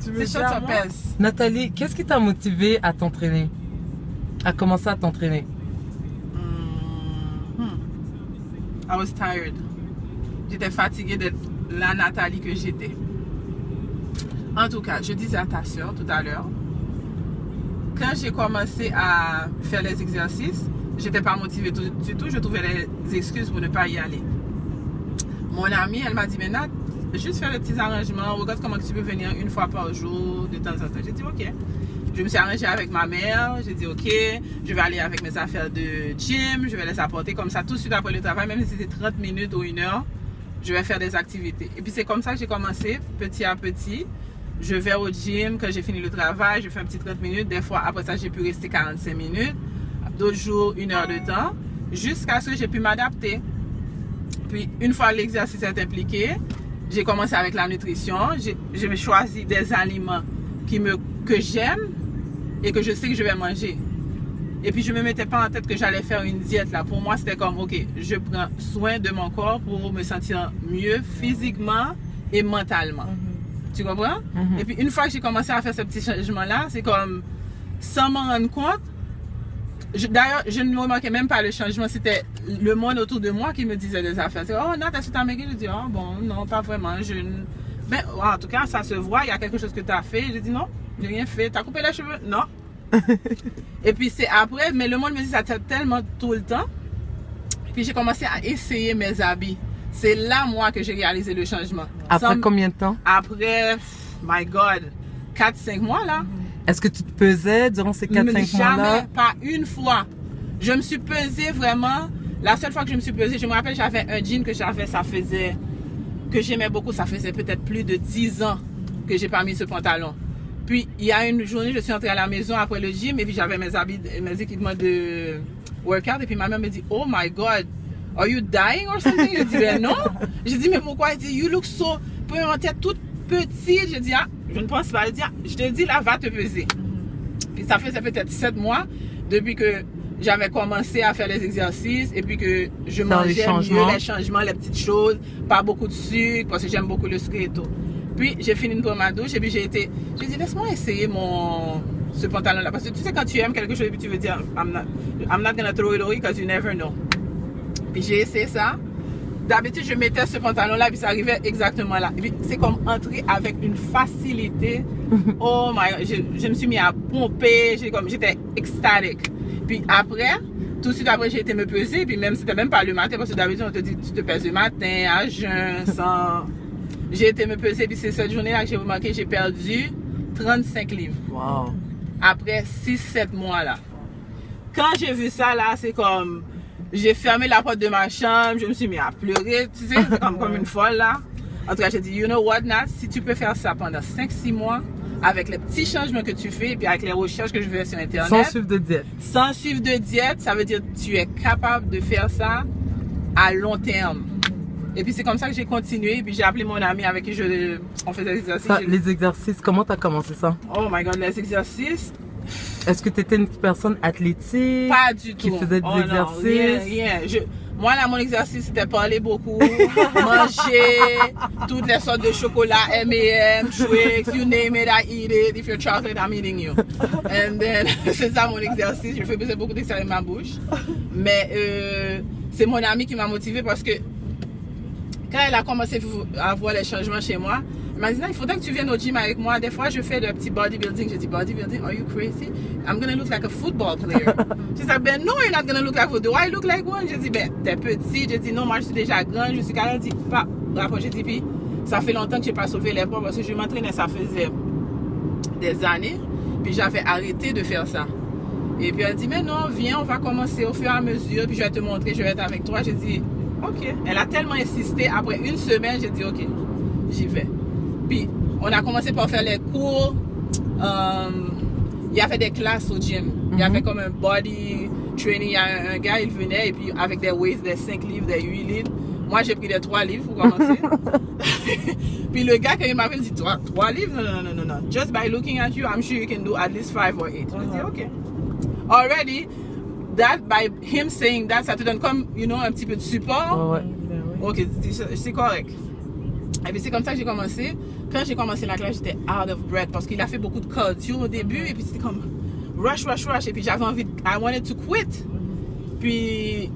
tu veux C'est dire, shot of moi? pace. Nathalie, qu'est-ce qui t'a motivé à t'entraîner? À commencer à t'entraîner? I was tired. J'étais fatiguée d'être la Nathalie que j'étais. En tout cas, je disais à ta soeur tout à l'heure, quand j'ai commencé à faire les exercices, j'étais pas motivée du tout. Je trouvais des excuses pour ne pas y aller. Mon amie, elle m'a dit, mais Nat, juste faire des petits arrangements. Regarde comment tu peux venir une fois par jour, de temps en temps. J'ai dit, ok. Je me suis arrangée avec ma mère. J'ai dit, ok, je vais aller avec mes affaires de gym. Je vais les apporter comme ça tout de suite après le travail, même si c'était 30 minutes ou 1 heure. Je vais faire des activités. Et puis c'est comme ça que j'ai commencé, petit à petit. Je vais au gym, quand j'ai fini le travail, je fais un petit 30 minutes. Des fois, après ça, j'ai pu rester 45 minutes. D'autres jours, 1 heure de temps. Jusqu'à ce que j'ai pu m'adapter. Puis, une fois l'exercice est impliqué, j'ai commencé avec la nutrition. Je me choisis des aliments que j'aime et que je sais que je vais manger. Et puis, je ne me mettais pas en tête que j'allais faire une diète là. Pour moi, c'était comme, ok, je prends soin de mon corps pour me sentir mieux physiquement et mentalement. Tu comprends? Et puis, une fois que j'ai commencé à faire ce petit changement-là, c'est comme, sans m'en rendre compte, d'ailleurs, je ne me remarquais même pas le changement. C'était le monde autour de moi qui me disait des affaires. C'est, oh, Nat, est-ce que tu as maigri? Je dis, oh, bon, non, pas vraiment. Ben, en tout cas, ça se voit, il y a quelque chose que tu as fait. Je dis, non, j'ai rien fait. Tu as coupé les cheveux? Non. Et puis, c'est après, mais le monde me dit ça tellement tout le temps. Puis, j'ai commencé à essayer mes habits. C'est là, moi, que j'ai réalisé le changement. Après combien de temps? Après, my God, 4-5 mois, là. Est-ce que tu te pesais durant ces 4-5 mois-là? Jamais, pas une fois. Je me suis pesée vraiment. La seule fois que je me suis pesée, je me rappelle, j'avais un jean que j'avais, que j'aimais beaucoup. Ça faisait peut-être plus de 10 ans que j'ai pas mis ce pantalon. Puis, il y a une journée, je suis entrée à la maison après le gym et puis j'avais mes habits, mes équipements de workout. Et puis, ma mère me dit, oh my God, are you dying or something? Je dis, ben non. Je dis, mais pourquoi? Elle dit, you look so, premièrement, t'es toute petite. Je dis, ah, je ne pense pas. Elle dit, ah, je te dis, là, va te peser. Puis, ça faisait peut-être 7 mois depuis que j'avais commencé à faire les exercices et puis que je mangeais mieux les changements, les petites choses, pas beaucoup de sucre parce que j'aime beaucoup le sucre et tout. Puis j'ai fini une ma douche et puis j'ai dit laisse-moi essayer ce pantalon là parce que tu sais quand tu aimes quelque chose et puis tu veux dire I'm not gonna throw it away because you never know. Puis j'ai essayé ça. D'habitude je mettais ce pantalon là et puis ça arrivait exactement là. Et puis c'est comme entrer avec une facilité. Oh my God, je me suis mis à pomper, j'étais extatique. Puis après, tout de suite après, j'ai été me peser. Puis même, c'était même pas le matin, parce que d'habitude, on te dit, tu te pèses le matin, à jeun, sans... J'ai été me peser, puis c'est cette journée-là que j'ai remarqué, j'ai perdu 35 livres. Wow. Après 6-7 mois, là. Quand j'ai vu ça, là, c'est comme... J'ai fermé la porte de ma chambre, je me suis mis à pleurer, tu sais, comme une folle, là. En tout cas, j'ai dit, you know what, Nat, si tu peux faire ça pendant 5-6 mois, avec les petits changements que tu fais et puis avec les recherches que je fais sur Internet. Sans suivre de diète. Sans suivre de diète, ça veut dire que tu es capable de faire ça à long terme. Et puis c'est comme ça que j'ai continué et puis j'ai appelé mon ami avec qui on faisait des exercices. Ça, les exercices, comment tu as commencé ça? Oh my God, les exercices. Est-ce que tu étais une personne athlétique? Pas du tout. Qui faisait des exercices? Non, rien. Moi, là, mon exercice, c'était parler beaucoup, manger, toutes les sortes de chocolat, M&M, Twix, you name it, I eat it. If you're chocolate, I'm eating you. And then, c'est ça mon exercice. Je faisais beaucoup d'exercices avec ma bouche. Mais c'est mon ami qui m'a motivée parce que quand elle a commencé à voir les changements chez moi, elle m'a dit, il faudrait que tu viennes au gym avec moi. Des fois, je fais de petits bodybuilding. J'ai dit, bodybuilding, are you crazy? I'm going to look like a football player. She said, ben no, you're not going to look like one. Do I look like one? J'ai dit, ben, t'es petit. J'ai dit, non, moi, je suis déjà grande. Je suis quand même dit, pas. Après, j'ai dit, puis, ça fait longtemps que je n'ai pas soulevé les poids parce que je m'entraînais, ça faisait des années. Puis, j'avais arrêté de faire ça. Et puis, elle dit, mais non, viens, on va commencer au fur et à mesure. Puis, je vais te montrer, je vais être avec toi. J'ai dit, ok. Elle a tellement insisté. Après une semaine, j'ai dit, ok, j'y vais. Puis, on a commencé par faire les cours. Il y avait des classes au gym. Il y avait comme un body training. Il y a un gars, il venait et puis avec des weights, des 5 livres, des 8 livres. Moi, j'ai pris des 3 livres pour commencer. Puis le gars, quand il m'appelle, il dit 3 livres? Non. Just by looking at you, I'm sure you can do at least 5 or 8. Je dis, ok. Already, that by him saying that, ça te donne comme, you know, un petit peu de support. Ouais. Ok, c'est correct. Et puis c'est comme ça que j'ai commencé. quand j'ai commencé la classe, j'étais out of breath parce qu'il a fait beaucoup de cardio au début et puis c'était comme rush et puis j'avais envie, I wanted to quit. Puis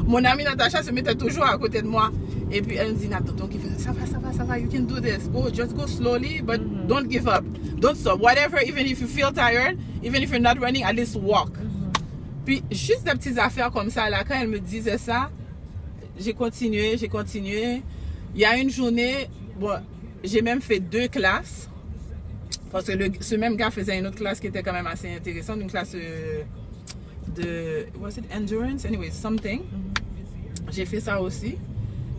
mon amie Natacha se mettait toujours à côté de moi et puis elle me dit Natacha, ça va, you can do this, just go slowly but don't give up, don't stop, whatever, even if you feel tired, even if you're not running, at least walk. Puis juste des petites affaires comme ça là, quand elle me disait ça, j'ai continué. Il y a une journée, bon, j'ai même fait 2 classes parce que ce même gars faisait une autre classe qui était quand même assez intéressante, une classe de was it endurance, anyway, something. J'ai fait ça aussi.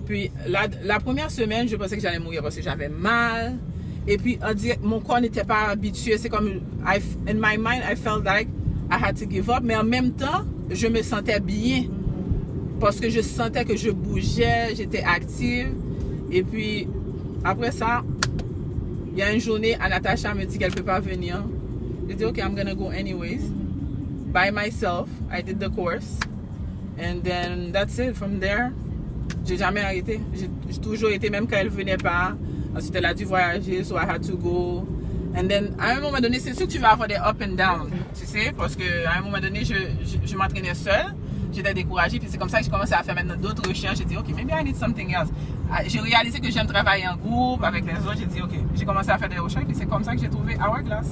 Puis la première semaine, je pensais que j'allais mourir parce que j'avais mal. Et puis mon corps n'était pas habitué. C'est comme in my mind, I felt like I had to give up. Mais en même temps, je me sentais bien parce que je sentais que je bougeais, j'étais active. Et puis après ça, il y a une journée, Natacha me dit qu'elle ne peut pas venir. J'ai dit, OK, I'm gonna go anyways. By myself, I did the course. And then that's it. From there, j'ai jamais arrêté. J'ai toujours été, même quand elle venait pas. Ensuite, elle a dû voyager, so I had to go. And then, à un moment donné, c'est sûr que tu vas avoir des up and down, tu sais, parce qu'à un moment donné, je m'entraînais seule. J'étais découragée, puis c'est comme ça que j'ai commencé à faire maintenant d'autres recherches. J'ai dit, OK, maybe I need something else. J'ai réalisé que j'aime travailler en groupe avec les autres. J'ai dit, OK, j'ai commencé à faire des recherches, et c'est comme ça que j'ai trouvé Hourglass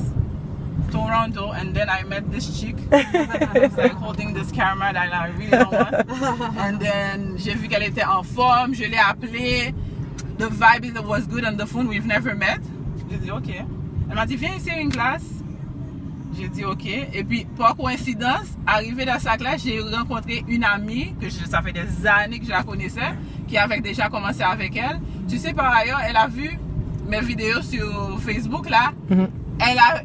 Toronto. And then I met this chick. It's like holding this camera that I really don't want. And then, j'ai vu qu'elle était en forme, je l'ai appelée. The vibe was good on the phone, we've never met. J'ai dit, OK. Elle m'a dit, viens ici à une classe. J'ai dit OK. Et puis, par coïncidence, arrivé dans sa classe, j'ai rencontré une amie, ça fait des années que je la connaissais, qui avait déjà commencé avec elle. Tu sais, par ailleurs, elle a vu mes vidéos sur Facebook, là.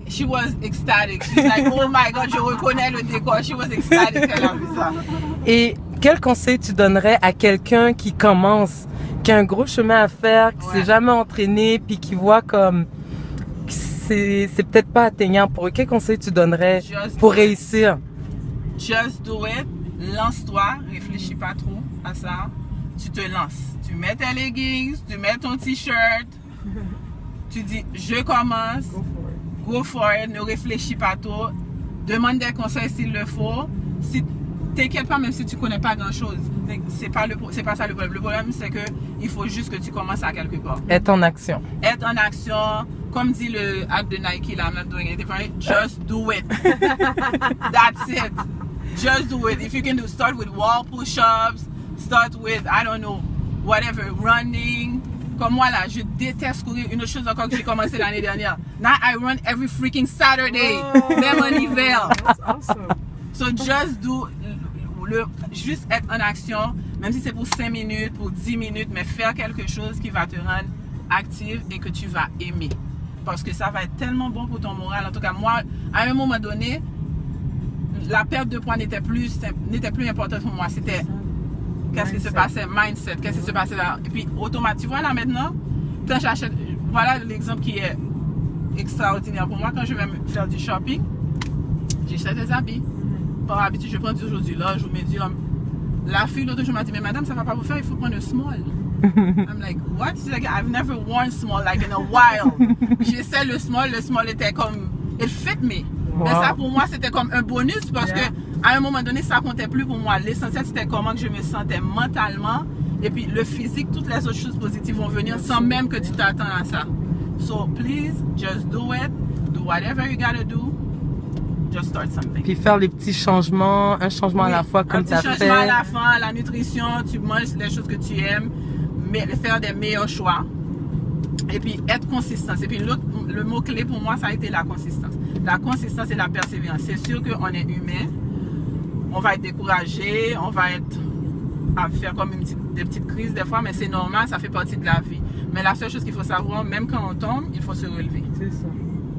She was ecstatic. She's like, oh my God, je reconnais le décor. She was ecstatic quand elle a vu ça. Et quel conseil tu donnerais à quelqu'un qui commence, qui a un gros chemin à faire, qui s'est jamais entraîné, puis qui voit comme... c'est peut-être pas atteignable pour eux. Quel conseil tu donnerais pour réussir? Just do it. Lance-toi. Réfléchis pas trop à ça. Tu te lances. Tu mets tes leggings, tu mets ton t-shirt. Tu dis, je commence. Go for it. Ne réfléchis pas trop. Demande des conseils s'il le faut. Si t'inquiète pas, même si tu connais pas grand-chose. C'est pas ça le problème. Le problème, c'est que il faut juste que tu commences à quelque part. Être en action. Être en action. Comme dit le app de Nike, là, I'm not doing anything right. Just do it. That's it. Just do it. If you can start with wall push-ups, start with, I don't know, whatever, running. Comme moi, là, je déteste courir. Une autre chose encore que j'ai commencé l'année dernière. Now I run every freaking Saturday. Même en hiver. That's awesome. So just do, juste être en action, même si c'est pour 5 minutes, pour 10 minutes, mais faire quelque chose qui va te rendre active et que tu vas aimer. Parce que ça va être tellement bon pour ton moral. En tout cas, moi, à un moment donné, la perte de poids n'était plus importante pour moi. C'était qu'est-ce qui se passait, mindset, qu'est-ce qui se passait là. Et puis, automatiquement, tu vois là maintenant, quand j'achète, voilà l'exemple qui est extraordinaire pour moi. Quand je vais faire du shopping, j'achète des habits. Par habitude, je prends du aujourd'hui large ou médium. La fille l'autre jour m'a dit, mais madame, ça va pas vous faire, il faut prendre un small. I'm like, what? She's like, I've never worn small like in a while. J'essaie le small était comme, it fit me. Wow. Mais ça pour moi c'était comme un bonus parce que à un moment donné ça comptait plus pour moi. L'essentiel c'était comment que je me sentais mentalement et puis le physique, toutes les autres choses positives vont venir sans même que tu t'attends à ça. So please, just do it. Do whatever you gotta do. Just start something. Puis faire les petits changements, un changement à la fois comme tu as fait. Un petit changement à la fin, la nutrition, tu manges les choses que tu aimes. Faire des meilleurs choix et puis être consistant. Et puis le mot clé pour moi ça a été la consistance. La consistance et la persévérance. C'est sûr qu'on est humain, on va être découragé, on va être à faire comme des petites crises des fois, mais c'est normal, ça fait partie de la vie. Mais la seule chose qu'il faut savoir, même quand on tombe, il faut se relever. C'est ça.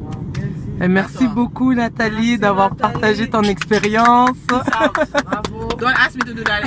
Wow, merci beaucoup Nathalie d'avoir partagé ton expérience. Bravo. Don't ask me to do that.